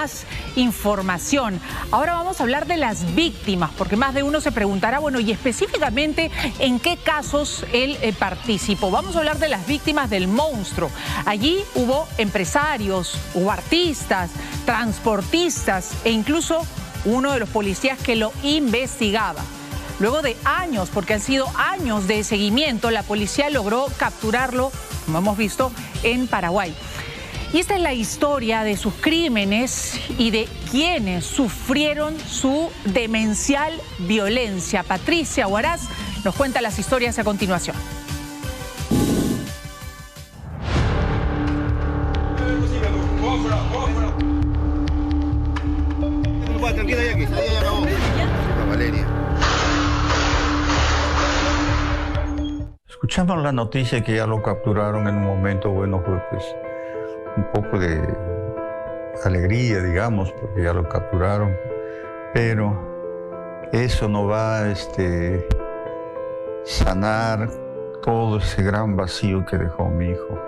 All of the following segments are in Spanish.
más información. Ahora vamos a hablar de las víctimas, porque más de uno se preguntará, bueno, y específicamente en qué casos él participó. Vamos a hablar de las víctimas del monstruo. Allí hubo empresarios, hubo artistas, transportistas e incluso uno de los policías que lo investigaba. Luego de años, porque han sido años de seguimiento, la policía logró capturarlo, como hemos visto, en Paraguay. Y esta es la historia de sus crímenes y de quienes sufrieron su demencial violencia. Patricia Huaraz nos cuenta las historias a continuación. Tranquila, ya acabó. Valeria. Escuchamos la noticia que ya lo capturaron en un momento, bueno, fue pues un poco de alegría, digamos, porque ya lo capturaron, pero eso no va a sanar todo ese gran vacío que dejó mi hijo.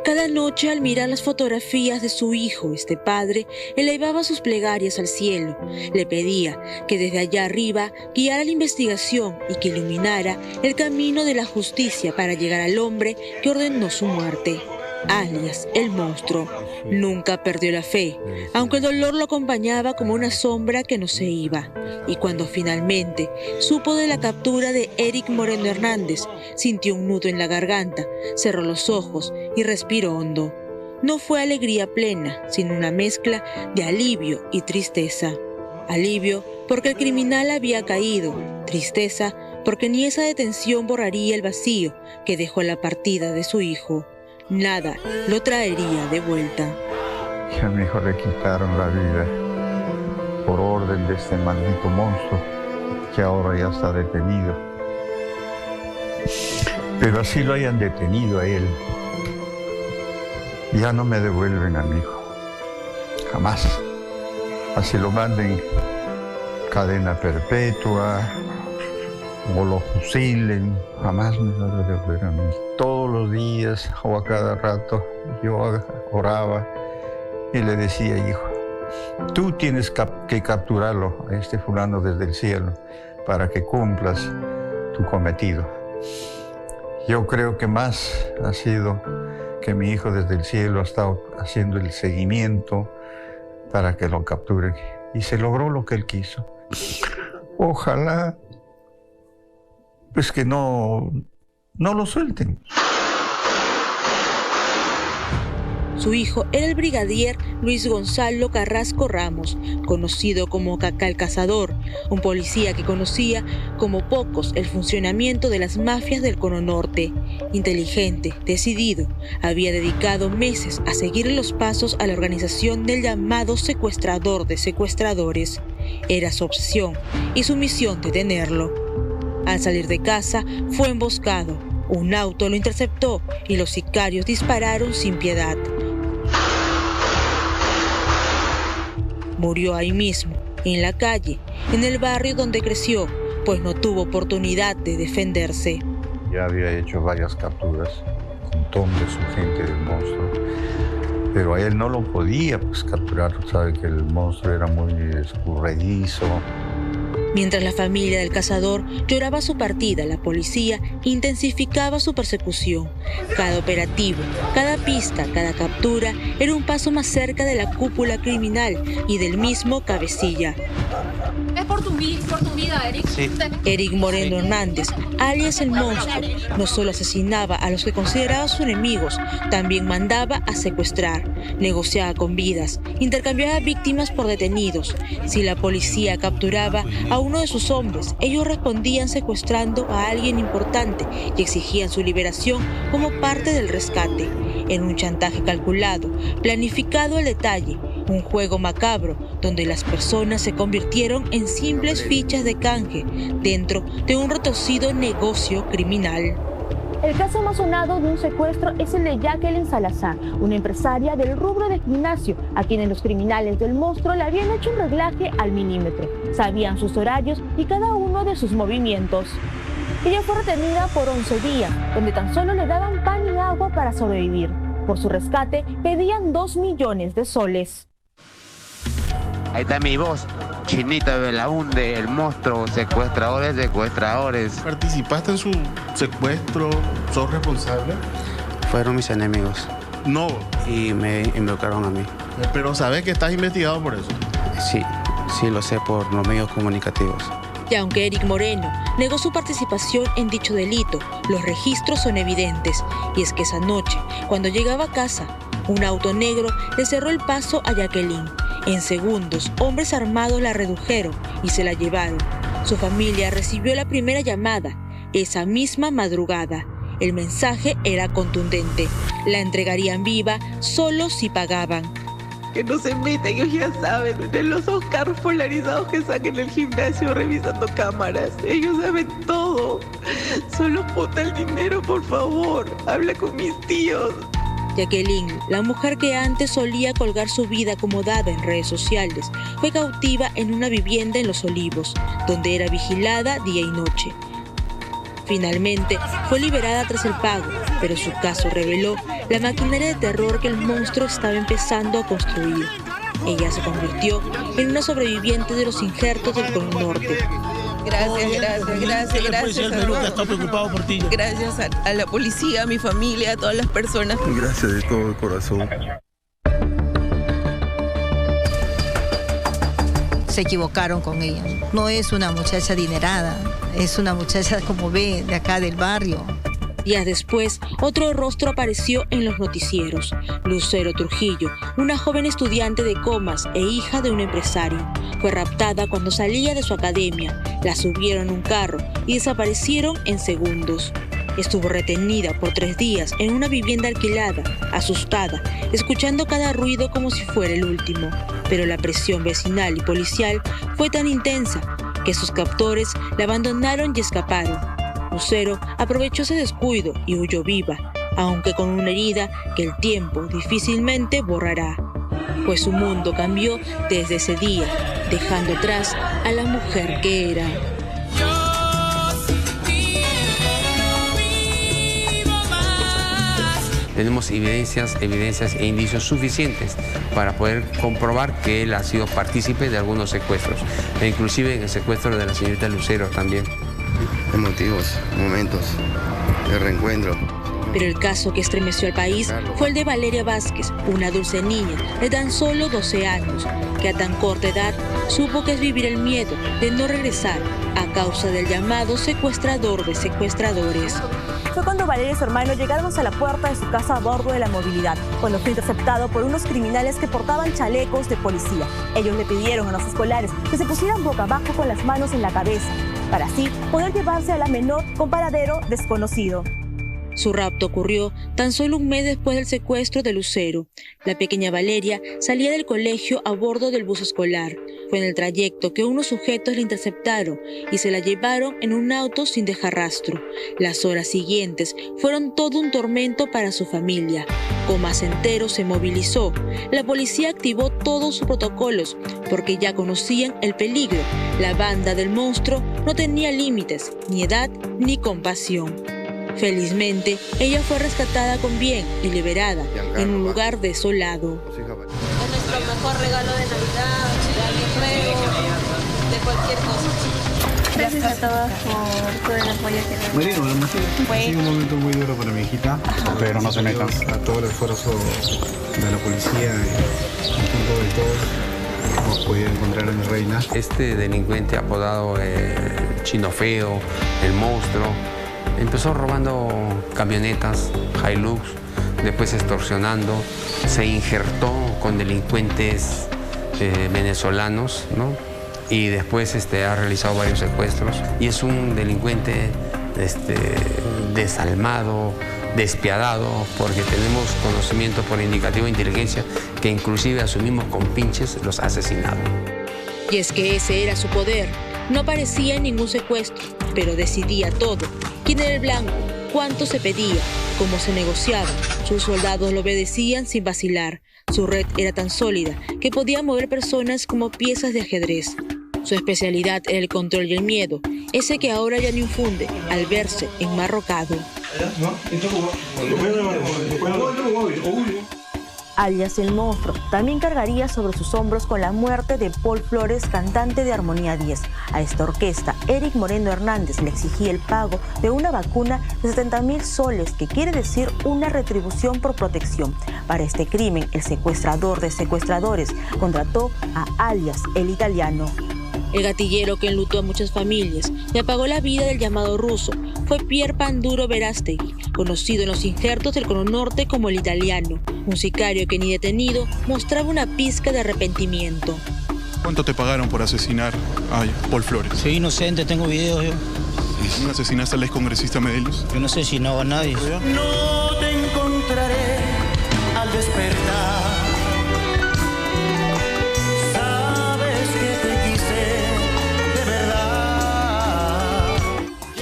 Cada noche, al mirar las fotografías de su hijo, este padre elevaba sus plegarias al cielo. Le pedía que desde allá arriba guiara la investigación y que iluminara el camino de la justicia para llegar al hombre que ordenó su muerte, alias el monstruo. Nunca perdió la fe, aunque el dolor lo acompañaba como una sombra que no se iba. Y cuando finalmente supo de la captura de Eric Moreno Hernández, sintió un nudo en la garganta, cerró los ojos y respiró hondo. No fue alegría plena, sino una mezcla de alivio y tristeza. Alivio porque el criminal había caído, tristeza porque ni esa detención borraría el vacío que dejó la partida de su hijo. Nada lo traería de vuelta. A mi hijo le quitaron la vida por orden de este maldito monstruo que ahora ya está detenido. Pero así lo hayan detenido a él, ya no me devuelven a mi hijo. Jamás. Así lo manden cadena perpetua o lo fusilen, jamás me lo devuelven a mí. Todos los días o a cada rato yo oraba y le decía, hijo, tú tienes que capturarlo a este fulano desde el cielo para que cumplas tu cometido. Yo creo que más ha sido que mi hijo desde el cielo ha estado haciendo el seguimiento para que lo capturen y se logró lo que él quiso. Ojalá pues que no lo suelten. Su hijo era el brigadier Luis Gonzalo Carrasco Ramos, conocido como Cacá el Cazador, un policía que conocía como pocos el funcionamiento de las mafias del Cono Norte. Inteligente, decidido, había dedicado meses a seguir los pasos a la organización del llamado secuestrador de secuestradores. Era su obsesión y su misión detenerlo. Al salir de casa, fue emboscado. Un auto lo interceptó y los sicarios dispararon sin piedad. Murió ahí mismo, en la calle, en el barrio donde creció, pues no tuvo oportunidad de defenderse. Ya había hecho varias capturas, un montón de su gente del monstruo, pero a él no lo podía capturar, sabe que el monstruo era muy escurridizo. Mientras la familia del cazador lloraba su partida, la policía intensificaba su persecución. Cada operativo, cada pista, cada captura era un paso más cerca de la cúpula criminal y del mismo cabecilla. ¿Es por tu vida, Eric? Sí. Eric Moreno Hernández, alias el monstruo, no solo asesinaba a los que consideraba sus enemigos, también mandaba a secuestrar, negociaba con vidas, intercambiaba víctimas por detenidos. Si la policía capturaba a uno de sus hombres, ellos respondían secuestrando a alguien importante y exigían su liberación como parte del rescate. En un chantaje calculado, planificado al detalle, un juego macabro donde las personas se convirtieron en simples fichas de canje dentro de un retorcido negocio criminal. El caso más sonado de un secuestro es el de Jacqueline Salazar, una empresaria del rubro de gimnasio, a quienes los criminales del monstruo le habían hecho un reglaje al milímetro. Sabían sus horarios y cada uno de sus movimientos. Ella fue retenida por 11 días, donde tan solo le daban pan y agua para sobrevivir. Por su rescate pedían 2 millones de soles. Ahí está mi voz. Chinita Belaunde, el monstruo, secuestradores. ¿Participaste en su secuestro? ¿Sos responsable? Fueron mis enemigos. No. Y me involucraron a mí. Pero ¿sabes que estás investigado por eso? Sí lo sé por los medios comunicativos. Y aunque Eric Moreno negó su participación en dicho delito, los registros son evidentes. Y es que esa noche, cuando llegaba a casa, un auto negro le cerró el paso a Jacqueline. En segundos, hombres armados la redujeron y se la llevaron. Su familia recibió la primera llamada esa misma madrugada. El mensaje era contundente. La entregarían viva solo si pagaban. Que no se metan, ellos ya saben, de los dos carros polarizados que sacan el gimnasio revisando cámaras. Ellos saben todo. Solo bota el dinero, por favor. Habla con mis tíos. Jacqueline, la mujer que antes solía colgar su vida acomodada en redes sociales, fue cautiva en una vivienda en Los Olivos, donde era vigilada día y noche. Finalmente, fue liberada tras el pago, pero su caso reveló la maquinaria de terror que el monstruo estaba empezando a construir. Ella se convirtió en una sobreviviente de los injertos del Cono Norte. Gracias. Está preocupado por ti. Gracias a la policía, a mi familia, a todas las personas. Gracias de todo el corazón. Se equivocaron con ella. No es una muchacha adinerada, es una muchacha, como ve, de acá del barrio. Días después, otro rostro apareció en los noticieros. Lucero Trujillo, una joven estudiante de Comas e hija de un empresario. Fue raptada cuando salía de su academia. La subieron a un carro y desaparecieron en segundos. Estuvo retenida por 3 días en una vivienda alquilada, asustada, escuchando cada ruido como si fuera el último. Pero la presión vecinal y policial fue tan intensa que sus captores la abandonaron y escaparon. Lucero aprovechó ese descuido y huyó viva, aunque con una herida que el tiempo difícilmente borrará. Pues su mundo cambió desde ese día, dejando atrás a la mujer que era. Tenemos evidencias e indicios suficientes para poder comprobar que él ha sido partícipe de algunos secuestros, e inclusive en el secuestro de la señorita Lucero también. Emotivos momentos de reencuentro. Pero el caso que estremeció al país fue el de Valeria Vázquez, una dulce niña de tan solo 12 años, que a tan corta edad supo que es vivir el miedo de no regresar a causa del llamado secuestrador de secuestradores. Fue cuando Valeria y su hermano llegaron hasta la puerta de su casa a bordo de la movilidad, cuando fue interceptado por unos criminales que portaban chalecos de policía. Ellos le pidieron a los escolares que se pusieran boca abajo con las manos en la cabeza, para así poder llevarse a la menor con paradero desconocido. Su rapto ocurrió tan solo un mes después del secuestro de Lucero. La pequeña Valeria salía del colegio a bordo del bus escolar. Fue en el trayecto que unos sujetos la interceptaron y se la llevaron en un auto sin dejar rastro. Las horas siguientes fueron todo un tormento para su familia. Comas entero se movilizó. La policía activó todos sus protocolos porque ya conocían el peligro. La banda del monstruo no tenía límites, ni edad ni compasión. Felizmente, ella fue rescatada con bien y liberada en un lugar desolado. Es nuestro mejor regalo de Navidad, de Año Nuevo, de cualquier cosa. Gracias a todos por todo el apoyo que nos dieron. Fue un momento muy duro para mi hijita, pero no se metan. A todo el esfuerzo de la policía y junto de todos hemos podido encontrar a mi reina. Este delincuente apodado Chino Feo, el monstruo, empezó robando camionetas, Hilux, después extorsionando, se injertó con delincuentes venezolanos, ¿no? Y después ha realizado varios secuestros. Y es un delincuente desalmado, despiadado, porque tenemos conocimiento por indicativo de inteligencia que inclusive a sus mismos compinches los ha asesinado. Y es que ese era su poder. No aparecía en ningún secuestro, pero decidía todo. ¿Quién era el blanco? ¿Cuánto se pedía? ¿Cómo se negociaba? Sus soldados lo obedecían sin vacilar. Su red era tan sólida que podía mover personas como piezas de ajedrez. Su especialidad era el control y el miedo, ese que ahora ya no infunde al verse enmarrocado. alias El Monstruo, también cargaría sobre sus hombros con la muerte de Paul Flores, cantante de Armonía 10. A esta orquesta, Eric Moreno Hernández le exigía el pago de una vacuna de 70,000 soles, que quiere decir una retribución por protección. Para este crimen, el secuestrador de secuestradores contrató a alias El Italiano. El gatillero que enlutó a muchas familias y apagó la vida del llamado ruso fue Pierre Panduro Verástegui, conocido en los injertos del Cono Norte como El Italiano, un sicario que ni detenido mostraba una pizca de arrepentimiento. ¿Cuánto te pagaron por asesinar a Paul Flores? Soy inocente, tengo videos yo. ¿No asesinaste al excongresista Medellín? Yo no asesinaba a nadie. No te encontraré al despertar.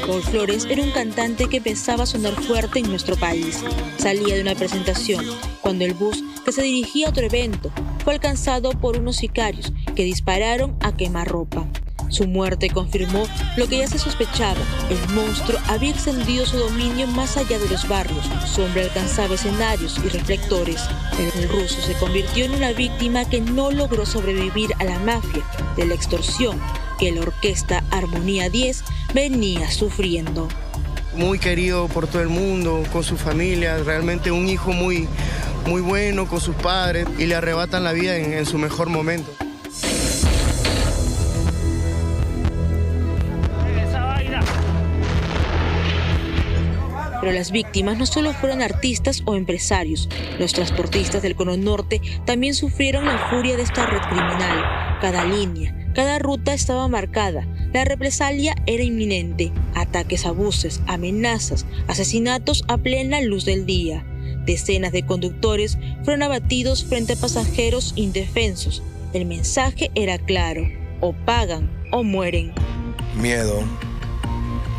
Paul Flores era un cantante que empezaba a sonar fuerte en nuestro país. Salía de una presentación cuando el bus que se dirigía a otro evento fue alcanzado por unos sicarios que dispararon a quemarropa. Su muerte confirmó lo que ya se sospechaba: el monstruo había extendido su dominio más allá de los barrios. Su hombre alcanzaba escenarios y reflectores. El ruso se convirtió en una víctima que no logró sobrevivir a la mafia de la extorsión que la orquesta Armonía 10 venía sufriendo. Muy querido por todo el mundo, con su familia, realmente un hijo muy bueno con sus padres, y le arrebatan la vida en su mejor momento. Pero las víctimas no solo fueron artistas o empresarios. Los transportistas del Cono Norte también sufrieron la furia de esta red criminal. Cada línea, cada ruta estaba marcada. La represalia era inminente. Ataques a buses, amenazas, asesinatos a plena luz del día. Decenas de conductores fueron abatidos frente a pasajeros indefensos. El mensaje era claro: o pagan o mueren. Miedo,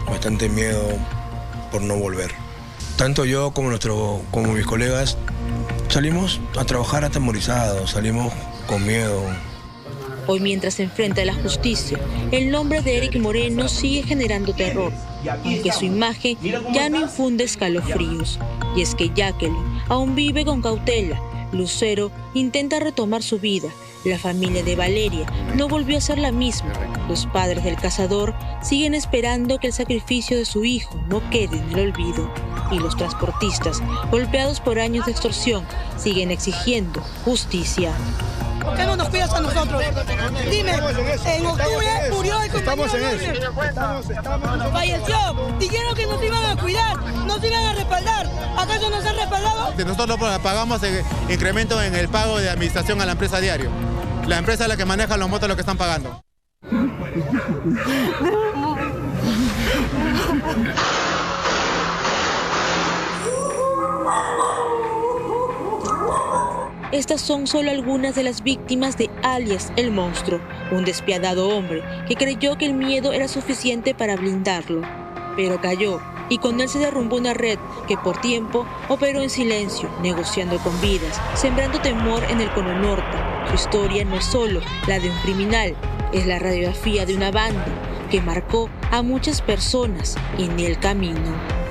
bastante miedo por no volver. Tanto yo como mis colegas salimos a trabajar atemorizados, salimos con miedo. Hoy, mientras se enfrenta a la justicia, el nombre de Eric Moreno sigue generando terror, aunque su imagen ya no infunde escalofríos. Y es que Jacqueline aún vive con cautela. Lucero intenta retomar su vida. La familia de Valeria no volvió a ser la misma. Los padres del cazador siguen esperando que el sacrificio de su hijo no quede en el olvido. Y los transportistas, golpeados por años de extorsión, siguen exigiendo justicia. ¿Por qué no nos cuidas a nosotros? Dime, en octubre murió el compañero. Falleció. Dijeron que nos iban a cuidar, nos iban a respaldar. ¿Acaso nos han respaldado? Nosotros pagamos incremento en el pago de administración a la empresa diario. La empresa es la que maneja los motos, lo que están pagando. Estas son solo algunas de las víctimas de alias El Monstruo, un despiadado hombre que creyó que el miedo era suficiente para blindarlo. Pero cayó, y con él se derrumbó una red que por tiempo operó en silencio, negociando con vidas, sembrando temor en el Cono Norte. Su historia no es solo la de un criminal, es la radiografía de una banda que marcó a muchas personas en el camino.